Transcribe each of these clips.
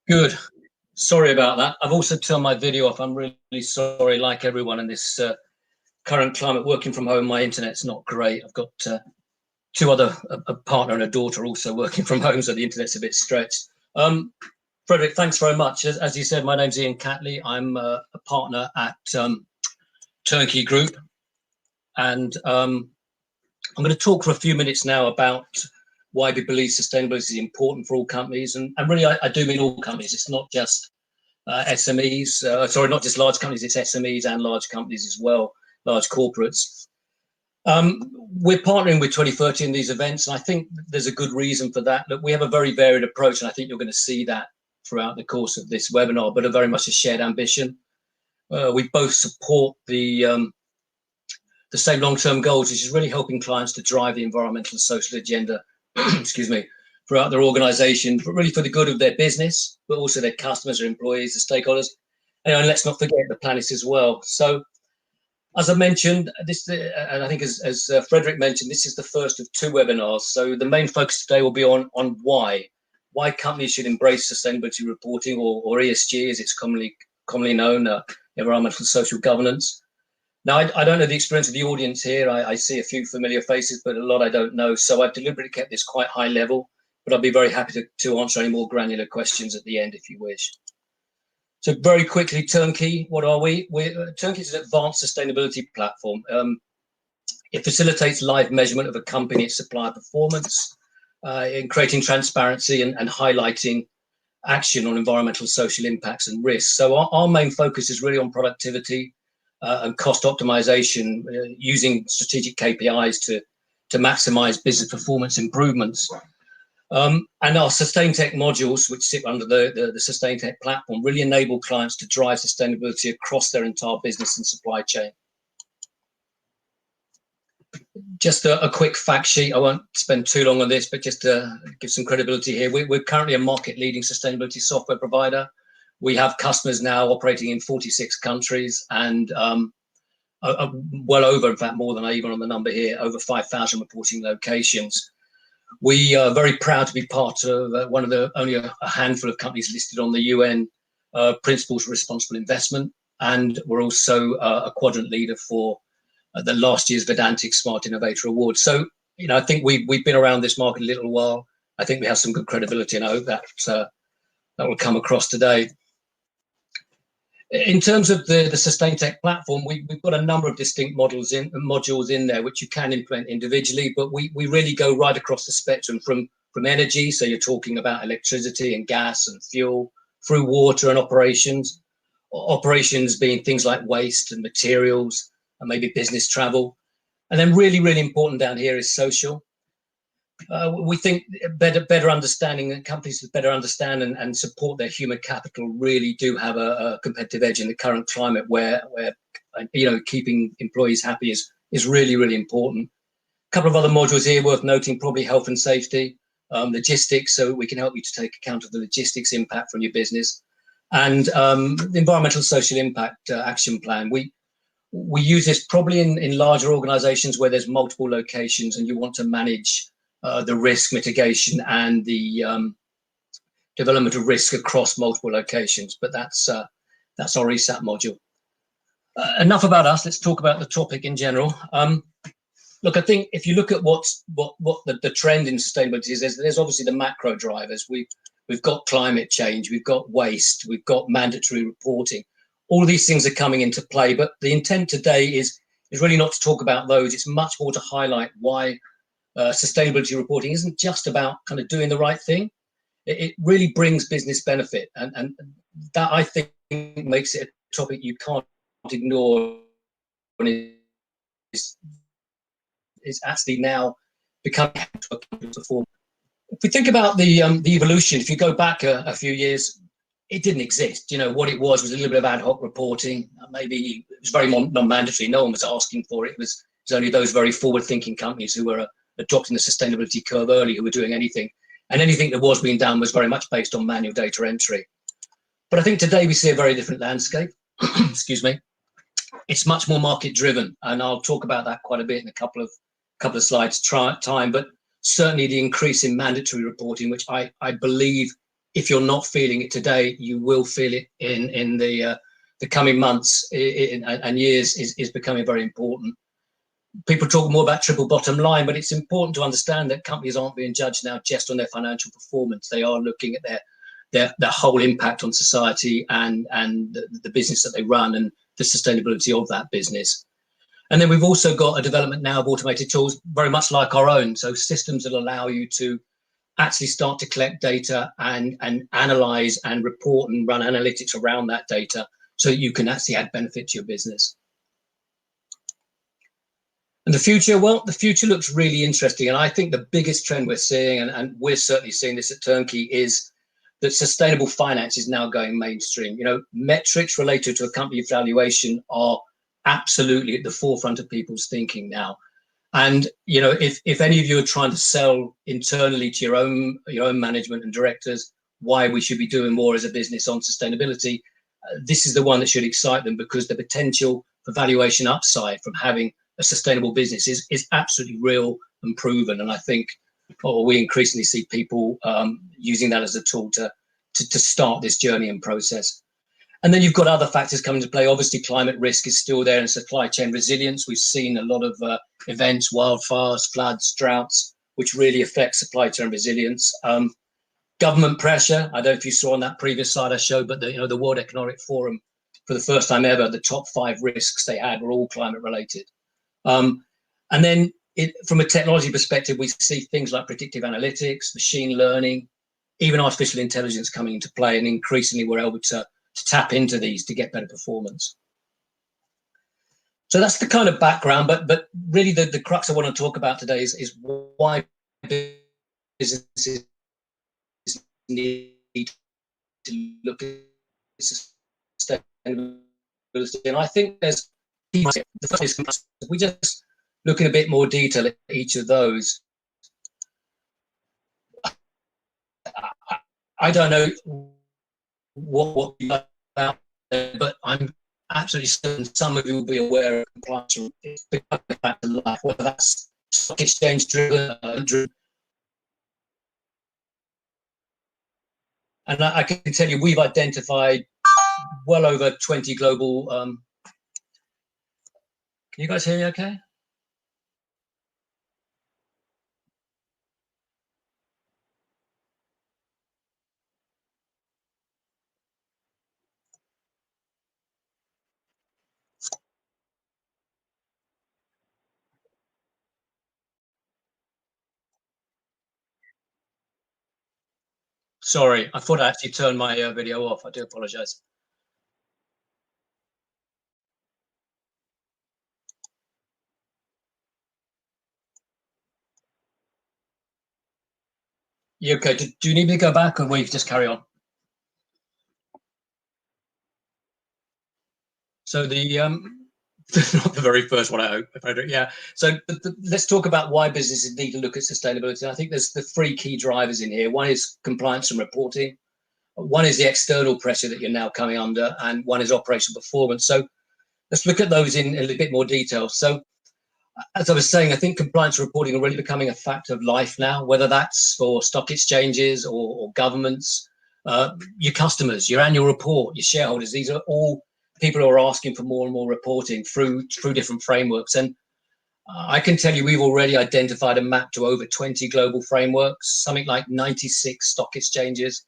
Good. Sorry about that. I've also turned my video off. I'm really sorry, like everyone in this current climate, working from home, my internet's not great. I've got two other, a partner and a daughter also working from home, so the internet's a bit stretched. Frederick, thanks very much. As you said, my name's Ian Catley. I'm a partner at Turnkey Group. And I'm going to talk for a few minutes now about why we believe sustainability is important for all companies. And really, I do mean all companies. It's not just SMEs, sorry, not just large companies, it's SMEs and large companies as well, large corporates. We're partnering with 2030 in these events, and I think there's a good reason for that. Look, we have a very varied approach, and I think you're going to see that throughout the course of this webinar, but very much a shared ambition. We both support the same long-term goals, which is really helping clients to drive the environmental and social agenda, excuse me, throughout their organization, but really for the good of their business, but also their customers, their employees, the stakeholders. And let's not forget the planet as well. So as I mentioned, this, and I think as Frederick mentioned, this is the first of two webinars. So the main focus today will be on why companies should embrace sustainability reporting, or ESG as it's commonly known, environmental social governance. Now, I don't know the experience of the audience here. I see a few familiar faces, but a lot I don't know. So I've deliberately kept this quite high level, but I'll be very happy to answer any more granular questions at the end if you wish. So very quickly, Turnkey, what are we? Turnkey is an advanced sustainability platform. It facilitates live measurement of a company's supplier performance, in creating transparency and highlighting action on environmental, social impacts and risks. So our main focus is really on productivity and cost optimization, using strategic KPIs to maximize business performance improvements. And our SustainTech modules, which sit under the SustainTech platform, really enable clients to drive sustainability across their entire business and supply chain. Just a quick fact sheet. I won't spend too long on this, but just to give some credibility here, we're currently a market-leading sustainability software provider. We have customers now operating in 46 countries and well over, in fact, more than even on the number here, over 5,000 reporting locations. We are very proud to be part of one of the only a handful of companies listed on the UN Principles for Responsible Investment, and we're also a quadrant leader for the last year's Vedantic Smart Innovator Award. So, I think we've been around this market a little while. I think we have some good credibility, and I hope that that will come across today. In terms of the SustainTech platform, we've got a number of distinct modules in there which you can implement individually, but we really go right across the spectrum from energy, so you're talking about electricity and gas and fuel, through water and operations being things like waste and materials and maybe business travel. And then really important down here is social. We think better understanding, and companies that better understand and support their human capital really do have a competitive edge in the current climate where keeping employees happy is really important. A couple of other modules here worth noting, probably health and safety, logistics, so we can help you to take account of the logistics impact from your business, and the environmental social impact action plan. We use this probably in larger organizations where there's multiple locations and you want to manage the risk mitigation and the development of risk across multiple locations, but that's our ESAP module. Enough about us. Let's talk about the topic in general. Look, I think if you look at what the trend in sustainability is, there's obviously the macro drivers. We've got climate change, we've got waste, we've got mandatory reporting. All of these things are coming into play, but the intent today is really not to talk about those. It's much more to highlight why sustainability reporting isn't just about kind of doing the right thing. It really brings business benefit, and that, I think, makes it a topic you can't ignore. It's actually now becoming a form. If we think about the evolution, if you go back a few years, it didn't exist. What it was a little bit of ad hoc reporting. Maybe it was very non-mandatory. No one was asking for it. It was only those very forward-thinking companies who were adopting the sustainability curve early who were doing anything. And anything that was being done was very much based on manual data entry. But I think today we see a very different landscape. Excuse me. It's much more market-driven, and I'll talk about that quite a bit in a couple of slides time. But certainly the increase in mandatory reporting, which I believe if you're not feeling it today, you will feel it in the coming months and years is becoming very important. People talk more about triple bottom line, but it's important to understand that companies aren't being judged now just on their financial performance. They are looking at their whole impact on society and the business that they run and the sustainability of that business. And then we've also got a development now of automated tools, very much like our own. So systems that allow you to actually start to collect data and analyze and report and run analytics around that data so that you can actually add benefit to your business. And the future, well, the future looks really interesting. And I think the biggest trend we're seeing, and we're certainly seeing this at Turnkey, is that sustainable finance is now going mainstream. You know, metrics related to a company valuation are absolutely at the forefront of people's thinking now. And, you know, if any of you are trying to sell internally to your own management and directors why we should be doing more as a business on sustainability, this is the one that should excite them, because the potential for valuation upside from having a sustainable business is absolutely real and proven. And I think we increasingly see people using that as a tool to start this journey and process. And then you've got other factors coming into play. Obviously, climate risk is still there, and supply chain resilience. We've seen a lot of events, wildfires, floods, droughts, which really affect supply chain resilience. Government pressure. I don't know if you saw on that previous slide I showed, but the World Economic Forum, for the first time ever, the top 5 risks they had were all climate related. And then from a technology perspective, we see things like predictive analytics, machine learning, even artificial intelligence coming into play, and increasingly we're able to tap into these to get better performance. So that's the kind of background, but really the crux I want to talk about today is why businesses need to look at sustainability. And I think there's the first is, if we just look in a bit more detail at each of those. I don't know what you know about it, but I'm absolutely certain some of you will be aware of compliance. It's become a fact of life, whether that's stock exchange driven, and I can tell you we've identified well over 20 global. Can you guys hear me okay? Sorry, I thought I actually turned my video off. I do apologize. You okay? Do you need me to go back, or will you just carry on? So the not the very first one, I hope. Yeah. So let's talk about why businesses need to look at sustainability. I think there's the 3 key drivers in here. One is compliance and reporting. One is the external pressure that you're now coming under, and one is operational performance. So let's look at those in a little bit more detail. So as I was saying, I think compliance reporting are really becoming a fact of life now, whether that's for stock exchanges or governments, your customers, your annual report, your shareholders. These are all people who are asking for more and more reporting through different frameworks. And I can tell you we've already identified a map to over 20 global frameworks, something like 96 stock exchanges.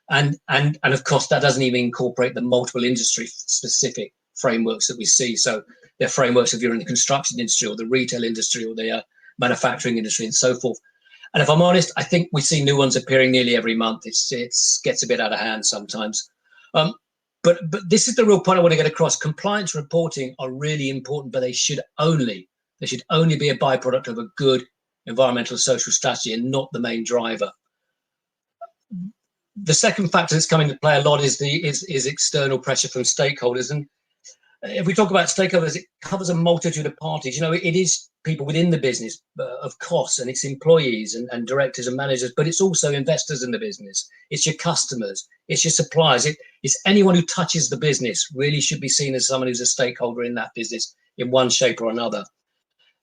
And of course, that doesn't even incorporate the multiple industry specific frameworks that we see. So they're frameworks if you're in the construction industry or the retail industry or the manufacturing industry and so forth. And if I'm honest, I think we see new ones appearing nearly every month. It gets a bit out of hand sometimes. But this is the real point I want to get across. Compliance reporting are really important, but they should only be a byproduct of a good environmental social strategy and not the main driver. The second factor that's coming into play a lot is external pressure from stakeholders. And if we talk about stakeholders, it covers a multitude of parties. You know, it is people within the business, of course, and it's employees and directors and managers, but it's also investors in the business. It's your customers, it's your suppliers. It's anyone who touches the business really should be seen as someone who's a stakeholder in that business in one shape or another.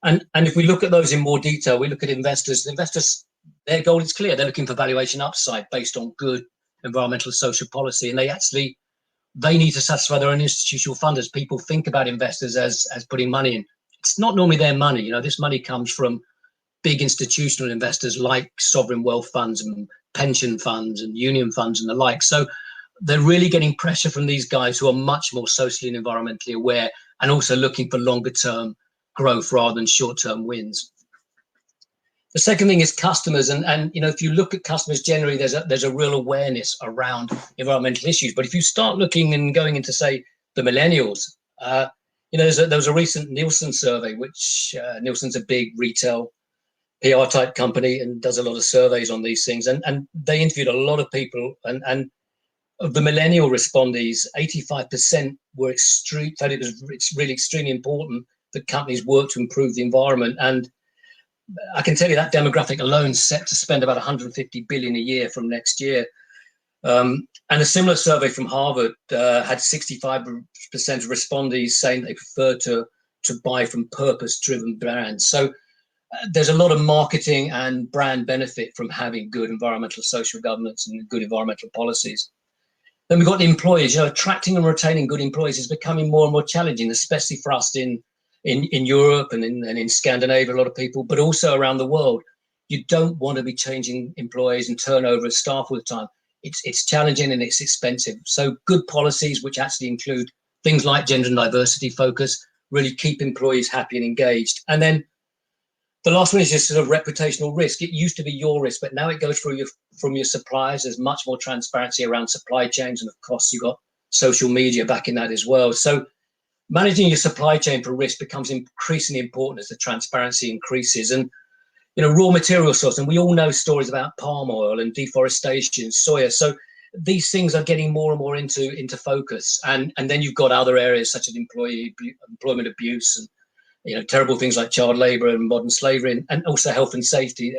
And if we look at those in more detail, we look at investors. The investors, their goal is clear. They're looking for valuation upside based on good environmental social policy, and they need to satisfy their own institutional funders. People think about investors as putting money in. It's not normally their money. You know, this money comes from big institutional investors like sovereign wealth funds and pension funds and union funds and the like. So they're really getting pressure from these guys who are much more socially and environmentally aware, and also looking for longer term growth rather than short term wins. The second thing is customers, and you know, if you look at customers generally, there's a real awareness around environmental issues. But if you start looking and going into, say, the millennials, you know, there was a recent Nielsen survey, which Nielsen's a big retail PR type company and does a lot of surveys on these things, and they interviewed a lot of people, and of the millennial respondees, 85% were that it's really extremely important that companies work to improve the environment. And I can tell you that demographic alone is set to spend about 150 billion a year from next year. And a similar survey from Harvard had 65% of respondees saying they prefer to buy from purpose-driven brands. So there's a lot of marketing and brand benefit from having good environmental social governance and good environmental policies. Then we've got the employees. You know, attracting and retaining good employees is becoming more and more challenging, especially for us in Europe and in Scandinavia, a lot of people, but also around the world. You don't want to be changing employees and turnover of staff all the time. It's challenging and it's expensive. So good policies, which actually include things like gender and diversity focus, really keep employees happy and engaged. And then the last one is just sort of reputational risk. It used to be your risk, but now it goes from your suppliers. There's much more transparency around supply chains, and of course you've got social media backing that as well. So managing your supply chain for risk becomes increasingly important as the transparency increases. And you know, raw material source, and we all know stories about palm oil and deforestation, soya. So these things are getting more and more into focus. And then you've got other areas such as employment abuse and, you know, terrible things like child labor and modern slavery, and also health and safety.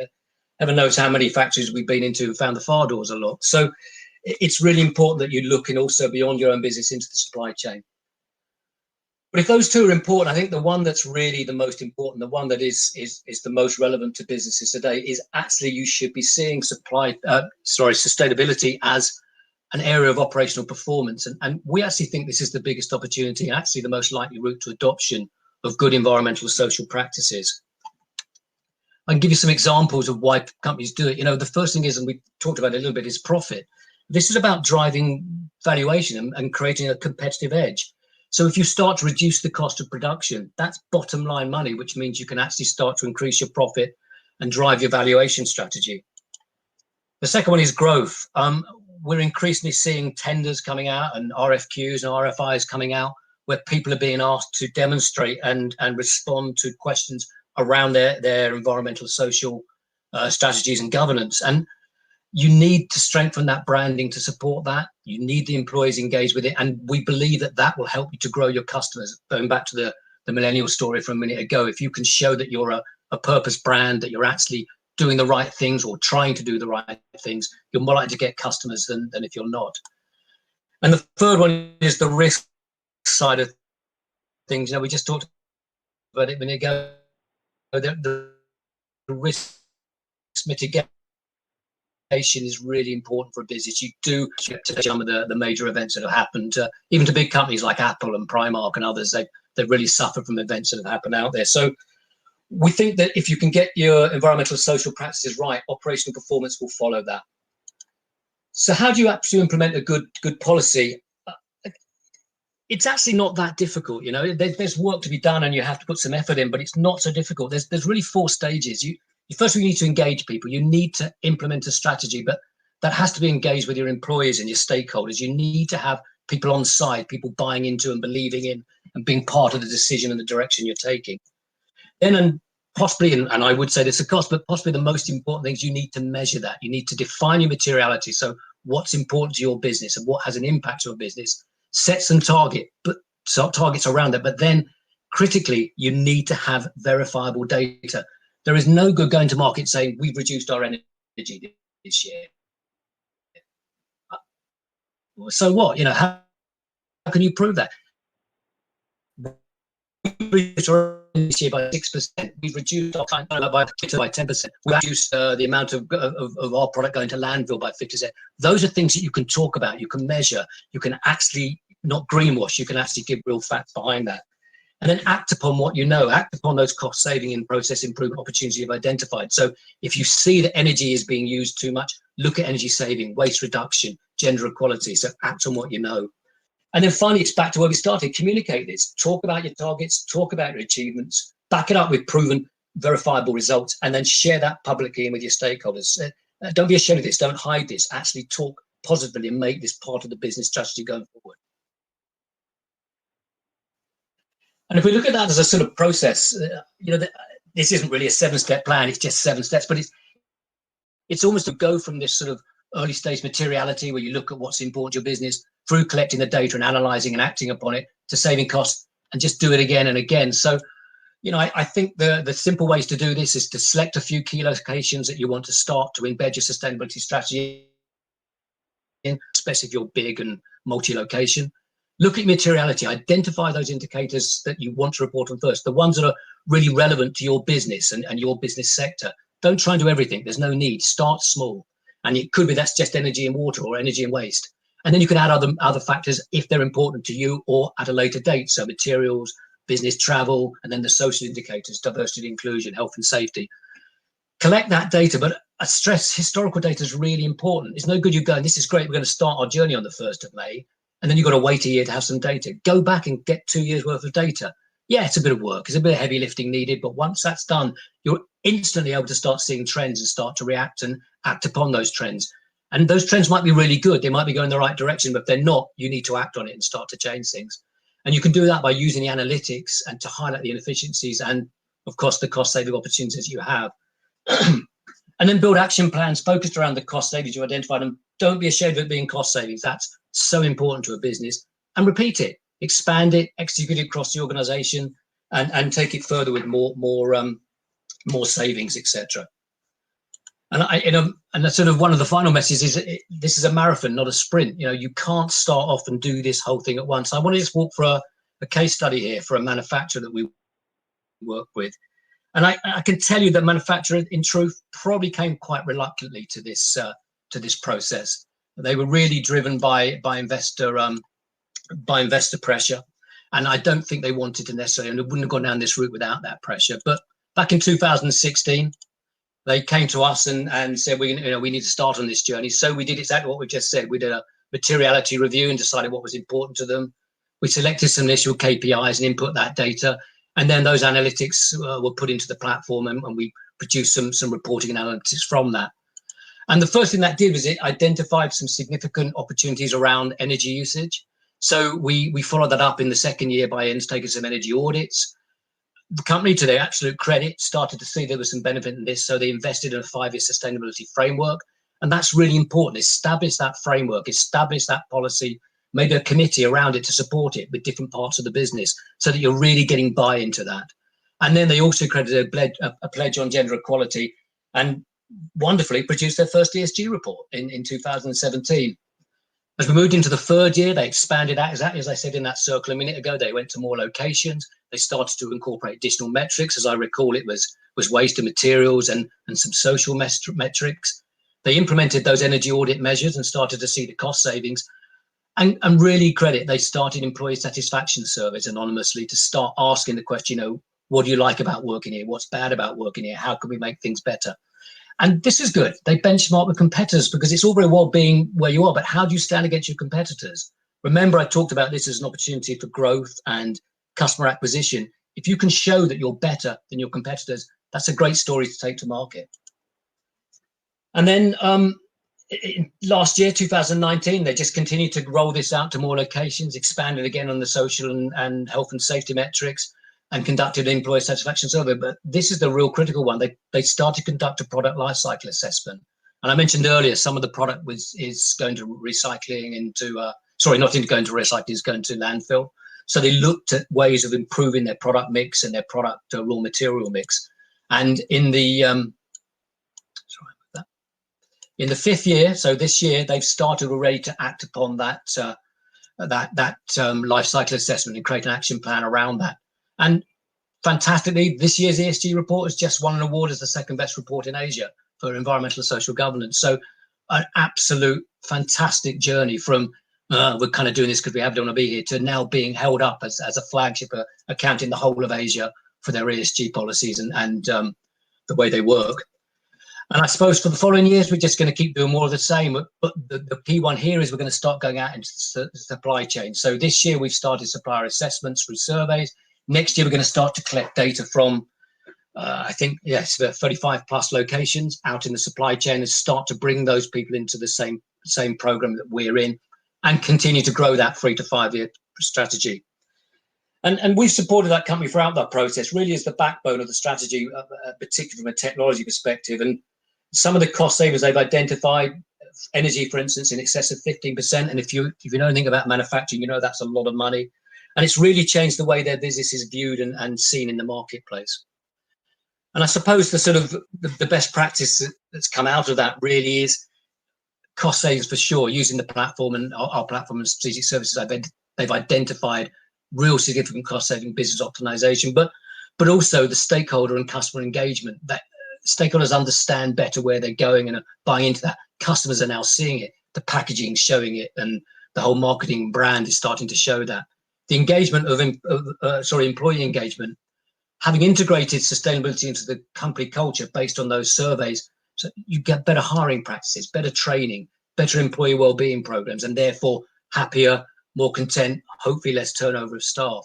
Heaven knows how many factories we've been into and found the fire doors a lot. So it's really important that you look in also beyond your own business into the supply chain. But if those two are important, I think the one that's really the most important, the one that is the most relevant to businesses today, is actually you should be seeing sustainability as an area of operational performance. And we actually think this is the biggest opportunity, actually the most likely route to adoption of good environmental social practices. I can give you some examples of why companies do it. You know, the first thing is, and we talked about it a little bit, is profit. This is about driving valuation and creating a competitive edge. So if you start to reduce the cost of production, that's bottom line money, which means you can actually start to increase your profit and drive your valuation strategy. The second one is growth. We're increasingly seeing tenders coming out and RFQs and RFIs coming out where people are being asked to demonstrate and respond to questions around their environmental, social strategies and governance. And you need to strengthen that branding to support that. You need the employees engaged with it. And we believe that that will help you to grow your customers. Going back to the millennial story from a minute ago, if you can show that you're a purpose brand, that you're actually doing the right things or trying to do the right things, you're more likely to get customers than if you're not. And the third one is the risk side of things. You know, we just talked about it a minute ago. The risk mitigation is really important for a business. You do some of the major events that have happened, even to big companies like Apple and Primark and others. They've really suffered from events that have happened out there. So we think that if you can get your environmental social practices right, operational performance will follow that. So how do you actually implement a good policy? It's actually not that difficult. You know, there's work to be done and you have to put some effort in, but it's not so difficult. There's really 4 stages. First of all, you need to engage people. You need to implement a strategy, but that has to be engaged with your employees and your stakeholders. You need to have people on side, people buying into and believing in and being part of the decision and the direction you're taking. Then, and possibly, and I would say this, of course, but possibly the most important thing is you need to measure that. You need to define your materiality. So what's important to your business and what has an impact to your business. Set some targets around it, but then critically, you need to have verifiable data. There is no good going to market saying we've reduced our energy this year. So what? You know, how can you prove that? this year by 6%. We've reduced our client by 10%. We've reduced the amount of our product going to landfill by 50%. Those are things that you can talk about, you can measure, you can actually not greenwash, you can actually give real facts behind that. And then act upon what you know, act upon those cost saving and process improvement opportunities you've identified. So if you see that energy is being used too much, look at energy saving, waste reduction, gender equality. So act on what you know. And then finally, it's back to where we started. Communicate this, talk about your targets, talk about your achievements, back it up with proven, verifiable results, and then share that publicly and with your stakeholders. Don't be ashamed of this, don't hide this, actually talk positively and make this part of the business strategy going forward. And if we look at that as a sort of process, this isn't really a 7-step plan, it's just 7 steps, but it's almost to go from this sort of early stage materiality where you look at what's important to your business through collecting the data and analyzing and acting upon it to saving costs and just do it again and again. So, I think the simple ways to do this is to select a few key locations that you want to start to embed your sustainability strategy in, especially if you're big and multi-location. Look at materiality, identify those indicators that you want to report on first, the ones that are really relevant to your business and your business sector. Don't try and do everything, there's no need, start small. And it could be that's just energy and water or energy and waste. And then you can add other factors if they're important to you or at a later date. So materials, business travel, and then the social indicators, diversity, inclusion, health and safety. Collect that data, but I stress historical data is really important. It's no good you going, this is great, we're going to start our journey on the 1st of May. And then you've got to wait a year to have some data. Go back and get 2 years worth of data. Yeah, it's a bit of work. It's a bit of heavy lifting needed. But once that's done, you're instantly able to start seeing trends and start to react and act upon those trends. And those trends might be really good. They might be going the right direction, but if they're not, you need to act on it and start to change things. And you can do that by using the analytics and to highlight the inefficiencies and, of course, the cost saving opportunities you have. And then build action plans focused around the cost savings you identified. And don't be ashamed of it being cost savings. That's so important to a business. And repeat it, expand it, execute it across the organization, and take it further with more savings, etc. And that's sort of one of the final messages is this is a marathon, not a sprint. You can't start off and do this whole thing at once. I want to just walk for a case study here for a manufacturer that we work with. And I can tell you that manufacturer, in truth, probably came quite reluctantly to this process. They were really driven by investor pressure, and I don't think they wanted to necessarily, and it wouldn't have gone down this route without that pressure. But back in 2016, they came to us and said we need to start on this journey. So we did exactly what we just said. We did a materiality review and decided what was important to them. We selected some initial KPIs and input that data. And then those analytics were put into the platform and we produced some reporting and analytics from that. And the first thing that did was it identified some significant opportunities around energy usage. So we followed that up in the second year by undertaking some energy audits. The company, to their absolute credit, started to see there was some benefit in this. So they invested in a 5-year sustainability framework. And that's really important. Establish that framework, establish that policy, maybe a committee around it to support it with different parts of the business so that you're really getting buy-in to that. And then they also credited a pledge on gender equality and wonderfully produced their first ESG report in 2017. As we moved into the third year, they expanded that, exactly as I said in that circle a minute ago. They went to more locations. They started to incorporate additional metrics. As I recall, it was waste and materials and some social metrics. They implemented those energy audit measures and started to see the cost savings. And really credit, they started employee satisfaction surveys anonymously to start asking the question, what do you like about working here? What's bad about working here? How can we make things better? And this is good. They benchmark with competitors because it's all very well being where you are, but how do you stand against your competitors? Remember, I talked about this as an opportunity for growth and customer acquisition. If you can show that you're better than your competitors, that's a great story to take to market. And then last year, 2019, they just continued to roll this out to more locations, expanded again on the social and health and safety metrics, and conducted an employee satisfaction survey. But this is the real critical one. They started to conduct a product lifecycle assessment. And I mentioned earlier, some of the product is going to recycling into, not into going to recycling, is going to landfill. So they looked at ways of improving their product mix and their product raw material mix. And in the, in the 5th year, so this year, they've started already to act upon that life cycle assessment and create an action plan around that. And fantastically, this year's ESG report has just won an award as the second best report in Asia for environmental and social governance. So an absolute fantastic journey from we're kind of doing this because we don't want to be here to now being held up as a flagship, accounting the whole of Asia for their ESG policies and the way they work. And I suppose for the following years, we're just going to keep doing more of the same. But the key one here is we're going to start going out into the supply chain. So this year, we've started supplier assessments through surveys. Next year, we're going to start to collect data from, I think, yes, 35 plus locations out in the supply chain and start to bring those people into the same program that we're in and continue to grow that 3 to 5 year strategy. And we've supported that company throughout that process, really as the backbone of the strategy, particularly from a technology perspective. And some of the cost savings they've identified, energy, for instance, in excess of 15%. And if you know anything about manufacturing, you know that's a lot of money. And it's really changed the way their business is viewed and seen in the marketplace. And I suppose the sort of the best practice that's come out of that really is cost savings for sure, using the platform and our platform and strategic services. They've identified real significant cost saving, business optimization, but also the stakeholder and customer engagement. That stakeholders understand better where they're going and are buying into that. Customers are now seeing it, the packaging showing it, and the whole marketing brand is starting to show that. The engagement of employee engagement, having integrated sustainability into the company culture based on those surveys, so you get better hiring practices, better training, better employee well-being programs, and therefore happier, more content, hopefully less turnover of staff.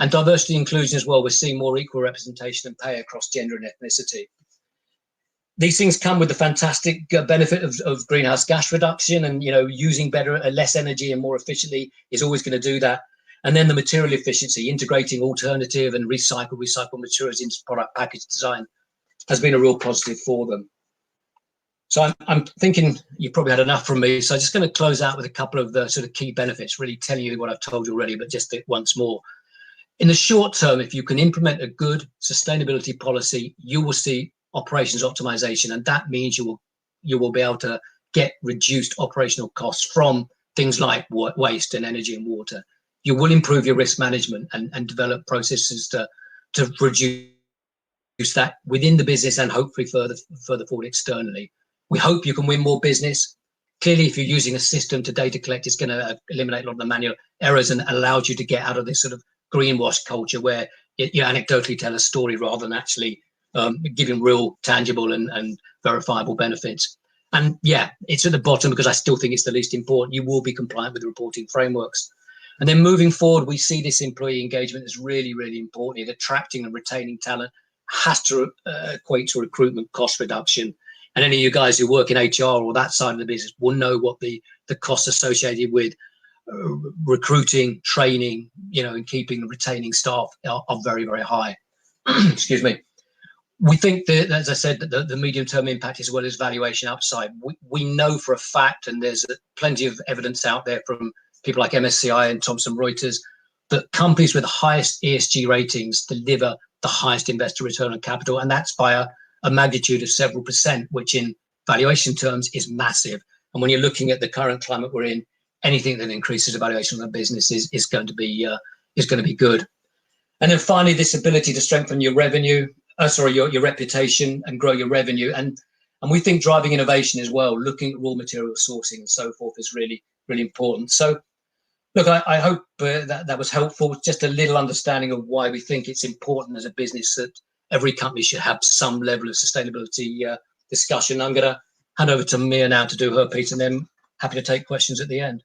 And diversity and inclusion as well, we're seeing more equal representation and pay across gender and ethnicity. These things come with the fantastic benefit of greenhouse gas reduction, and using less energy and more efficiently is always going to do that. And then the material efficiency, integrating alternative and recycled materials into product package design has been a real positive for them. So I'm thinking you've probably had enough from me. So I'm just going to close out with a couple of the sort of key benefits, really telling you what I've told you already, but just once more. In the short term, if you can implement a good sustainability policy, you will see operations optimization, and that means you will be able to get reduced operational costs from things like waste and energy and water. You will improve your risk management and develop processes to reduce that within the business and hopefully further forward externally. We hope you can win more business. Clearly, if you're using a system to data collect, it's going to eliminate a lot of the manual errors and allows you to get out of this sort of greenwash culture where you anecdotally tell a story rather than actually giving real tangible and verifiable benefits. And yeah, it's at the bottom because I still think it's the least important. You will be compliant with the reporting frameworks. And then moving forward, we see this employee engagement as really, really important. Attracting and retaining talent has to equate to recruitment cost reduction. And any of you guys who work in HR or that side of the business will know what the costs associated with recruiting, training, and keeping and retaining staff are very, very high. Excuse me. We think that, as I said, that the medium-term impact as well as valuation upside. We know for a fact, and there's plenty of evidence out there from people like MSCI and Thomson Reuters, that companies with the highest ESG ratings deliver the highest investor return on capital, and that's by a magnitude of several percent, which in valuation terms is massive. And when you're looking at the current climate we're in, anything that increases the valuation of a business is going to be good. And then finally, this ability to strengthen your revenue, your reputation and grow your revenue. And we think driving innovation as well, looking at raw material sourcing and so forth is really, really important. So look, I hope that was helpful. Just a little understanding of why we think it's important as a business that every company should have some level of sustainability discussion. I'm going to hand over to Mia now to do her piece, and then happy to take questions at the end.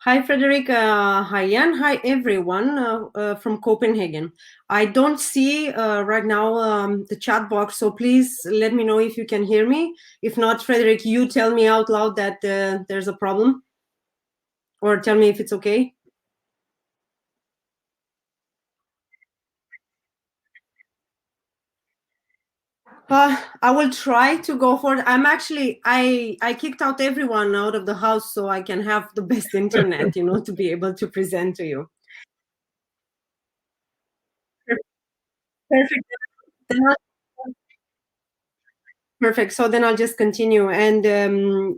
Hi, Frederick. Hi, Jan. Hi, everyone from Copenhagen. I don't see right now the chat box, so please let me know if you can hear me. If not, Frederick, you tell me out loud that there's a problem, or tell me if it's okay. I will try to go for it. I kicked out everyone out of the house so I can have the best internet, to be able to present to you. Perfect. Then Perfect. So then I'll just continue. And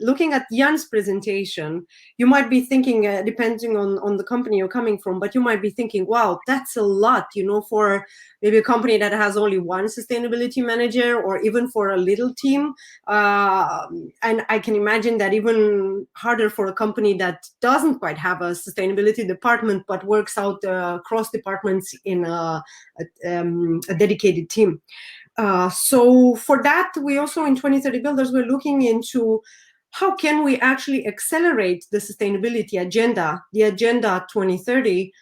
looking at Jan's presentation, you might be thinking, depending on the company you're coming from, but you might be thinking, wow, that's a lot, for maybe a company that has only one sustainability manager, or even for a little team. And I can imagine that even harder for a company that doesn't quite have a sustainability department, but works out across departments in a dedicated team. So for that, we also in 2030 Builders, we're looking into how can we actually accelerate the sustainability agenda, the Agenda 2030,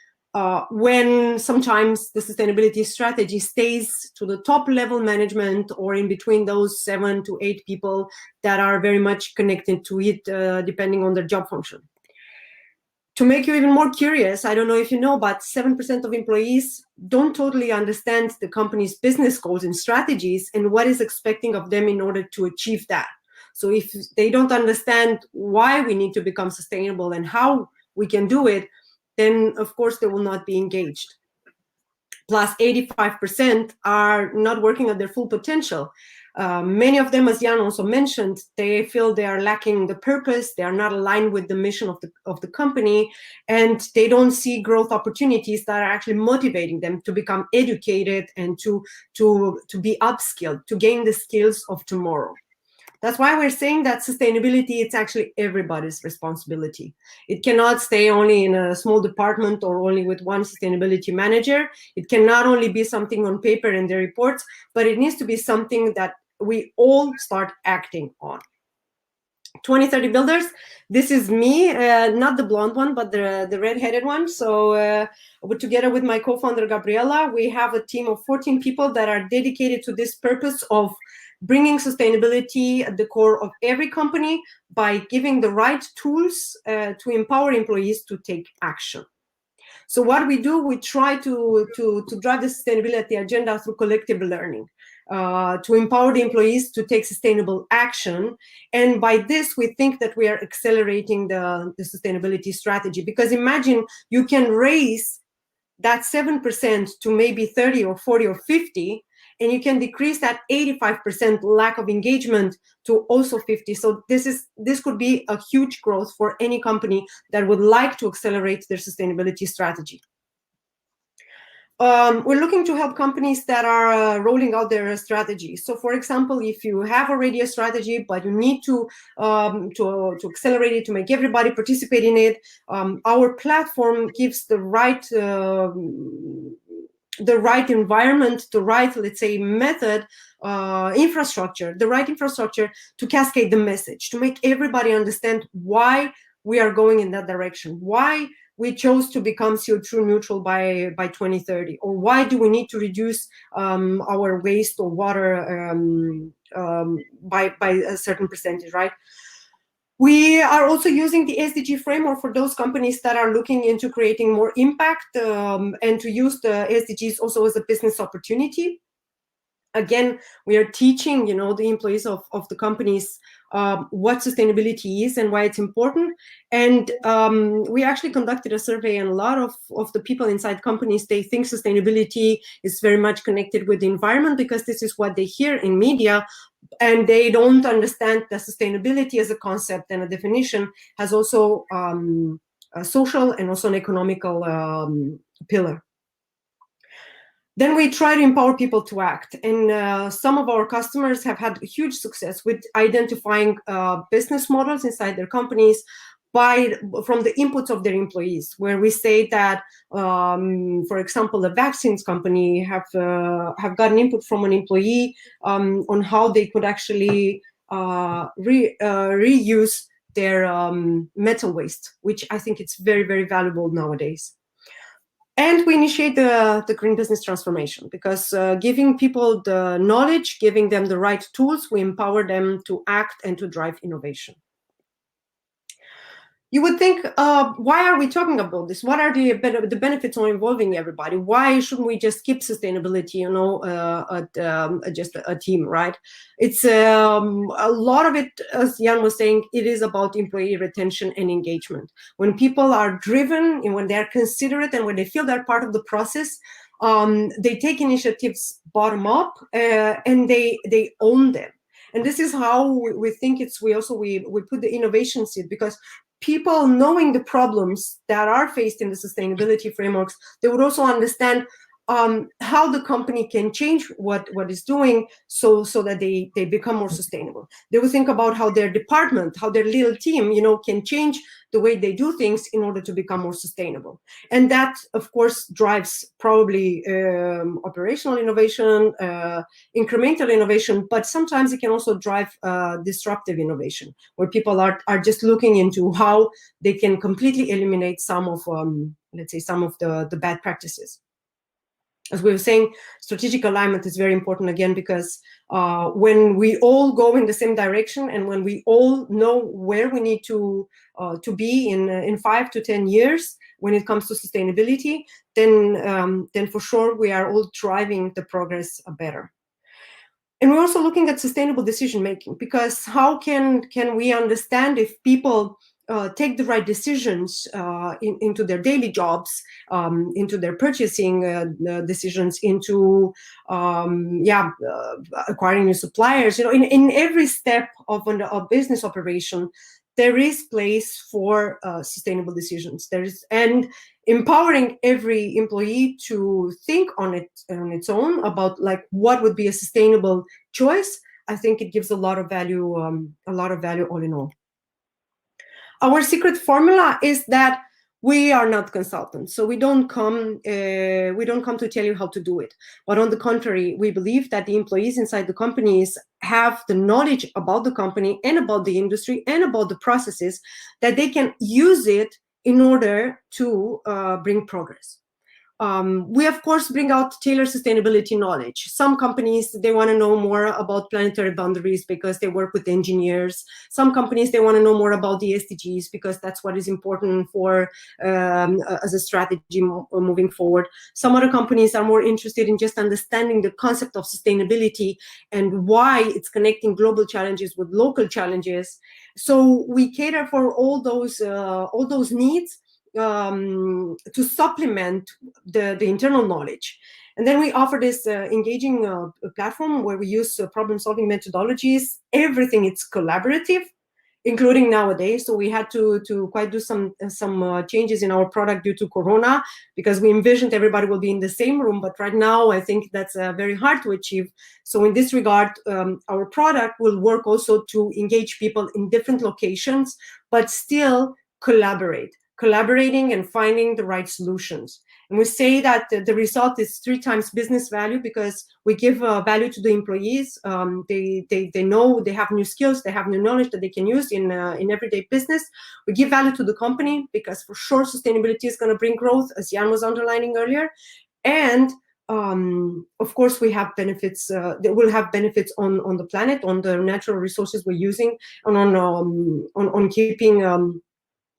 when sometimes the sustainability strategy stays to the top level management or in between those 7 to 8 people that are very much connected to it, depending on their job function. To make you even more curious, I don't know if you know, but 7% of employees don't totally understand the company's business goals and strategies and what is expecting of them in order to achieve that. So if they don't understand why we need to become sustainable and how we can do it, then of course they will not be engaged. Plus 85% are not working at their full potential. Many of them, as Jan also mentioned, they feel they are lacking the purpose, they are not aligned with the mission of the company, and they don't see growth opportunities that are actually motivating them to become educated and to be upskilled, to gain the skills of tomorrow. That's why we're saying that sustainability, it's actually everybody's responsibility. It cannot stay only in a small department or only with one sustainability manager. It cannot only be something on paper in the reports, but it needs to be something that we all start acting on. 2030 Builders, this is me, not the blonde one, but the red-headed one. So together with my co-founder, Gabriela, we have a team of 14 people that are dedicated to this purpose of bringing sustainability at the core of every company by giving the right tools to empower employees to take action. So what we do, we try to drive the sustainability agenda through collective learning, to empower the employees to take sustainable action. And by this, we think that we are accelerating the sustainability strategy. Because imagine you can raise that 7% to maybe 30 or 40 or 50, and you can decrease that 85% lack of engagement to also 50. So this could be a huge growth for any company that would like to accelerate their sustainability strategy. We're looking to help companies that are rolling out their strategy. So, for example, if you have already a strategy, but you need to accelerate it, to make everybody participate in it, our platform gives the right environment, the right, let's say, method, infrastructure, the right infrastructure to cascade the message, to make everybody understand why we are going in that direction, why we chose to become CO2 neutral by 2030, or why do we need to reduce our waste or water by a certain percentage, right? We are also using the SDG framework for those companies that are looking into creating more impact and to use the SDGs also as a business opportunity. Again, we are teaching, the employees of the companies what sustainability is and why it's important. And we actually conducted a survey, and a lot of the people inside companies, they think sustainability is very much connected with the environment because this is what they hear in media, and they don't understand that sustainability as a concept and a definition has also a social and also an economical pillar. Then we try to empower people to act. And some of our customers have had huge success with identifying business models inside their companies from the inputs of their employees, where we say that, for example, a vaccines company have gotten input from an employee on how they could actually reuse their metal waste, which I think it's very, very valuable nowadays. And we initiate the green business transformation because giving people the knowledge, giving them the right tools, we empower them to act and to drive innovation. you would think, why are we talking about this? What are the benefits of involving everybody? Why shouldn't we just keep sustainability, just a team, right? It's a lot of it, as Jan was saying, it is about employee retention and engagement. When people are driven and when they are considerate and when they feel they're part of the process, they take initiatives bottom up and they own them. And this is how we think we put the innovation seed, because people knowing the problems that are faced in the sustainability frameworks, they would also understand how the company can change what is doing so that they become more sustainable. They will think about how their department, how their little team, can change the way they do things in order to become more sustainable. And that, of course, drives probably operational innovation, incremental innovation, but sometimes it can also drive disruptive innovation, where people are just looking into how they can completely eliminate some of, let's say, some of the bad practices. As we were saying, strategic alignment is very important, again, because when we all go in the same direction and when we all know where we need to be in 5 to 10 years when it comes to sustainability, then for sure we are all driving the progress better. And we're also looking at sustainable decision making, because how can we understand if people take the right decisions into their daily jobs, into their purchasing decisions, into acquiring new suppliers. In every step of a business operation, there is place for sustainable decisions. And empowering every employee to think on its own about what would be a sustainable choice. I think it gives a lot of value all in all. Our secret formula is that we are not consultants, so we don't come to tell you how to do it. But on the contrary, we believe that the employees inside the companies have the knowledge about the company and about the industry and about the processes, that they can use it in order to bring progress. We, of course, bring out tailored sustainability knowledge. Some companies, they want to know more about planetary boundaries because they work with engineers. Some companies, they want to know more about the SDGs because that's what is important for as a strategy moving forward. Some other companies are more interested in just understanding the concept of sustainability and why it's connecting global challenges with local challenges. So we cater for all those needs to supplement the internal knowledge. And then we offer this engaging platform where we use problem-solving methodologies. Everything is collaborative, including nowadays. So we had to quite do some changes in our product due to Corona, because we envisioned everybody will be in the same room. But right now, I think that's very hard to achieve. So in this regard, our product will work also to engage people in different locations, but still collaborating and finding the right solutions. And we say that the result is 3 times business value, because we give value to the employees. They know they have new skills, they have new knowledge that they can use in everyday business. We give value to the company, because for sure sustainability is going to bring growth, as Jan was underlining earlier. And of course, we have benefits. They will have benefits on the planet, on the natural resources we're using, and on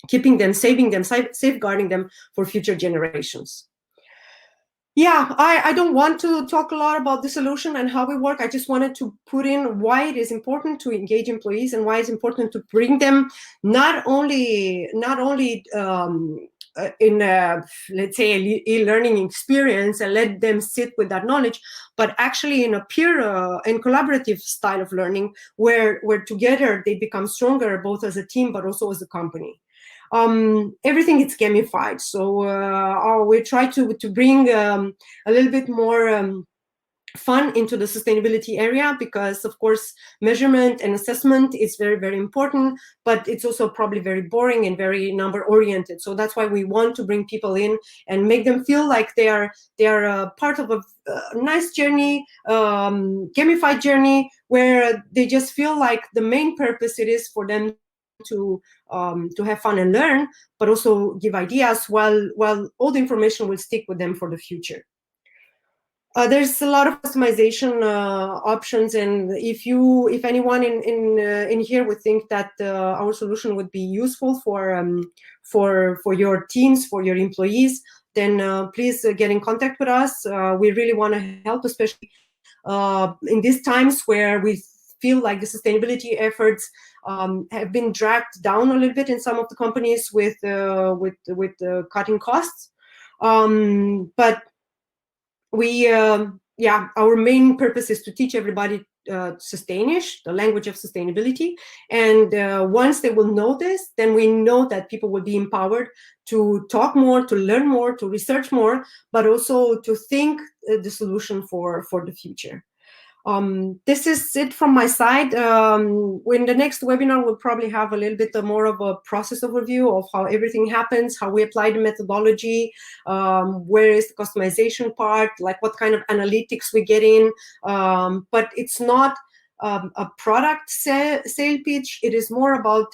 keeping them, saving them, safeguarding them for future generations. Yeah, I don't want to talk a lot about the solution and how we work. I just wanted to put in why it is important to engage employees and why it's important to bring them not only in let's say a e-learning experience and let them sit with that knowledge, but actually in a peer and collaborative style of learning where together they become stronger, both as a team but also as a company. Everything is gamified, so we try to bring a little bit more fun into the sustainability area, because of course measurement and assessment is very, very important, but it's also probably very boring and very number oriented. So that's why we want to bring people in and make them feel like they are part of a nice journey, gamified journey, where they just feel like the main purpose it is for them to have fun and learn, but also give ideas, while all the information will stick with them for the future. There's a lot of customization options, and if anyone in here would think that our solution would be useful for your teams, for your employees, then please get in contact with us. We really want to help, especially in these times where we feel like the sustainability efforts have been dragged down a little bit in some of the companies with cutting costs. But we, our main purpose is to teach everybody Sustainish, the language of sustainability. And once they will know this, then we know that people will be empowered to talk more, to learn more, to research more, but also to think the solution for the future. This is it from my side. In the next webinar, we'll probably have a little bit more of a process overview of how everything happens, how we apply the methodology, where is the customization part, like what kind of analytics we get in. But it's not a product sale pitch. It is more about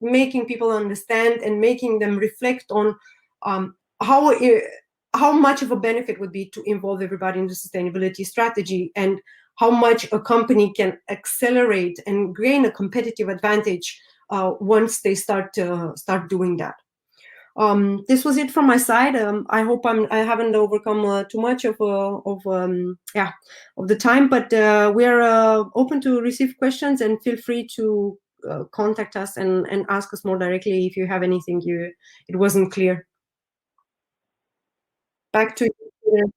making people understand and making them reflect on how much of a benefit would be to involve everybody in the sustainability strategy, and how much a company can accelerate and gain a competitive advantage once they start doing that. This was it from my side. I hope I haven't overcome too much of the time, but we are open to receive questions, and feel free to contact us and ask us more directly if you have anything it wasn't clear. Back to you.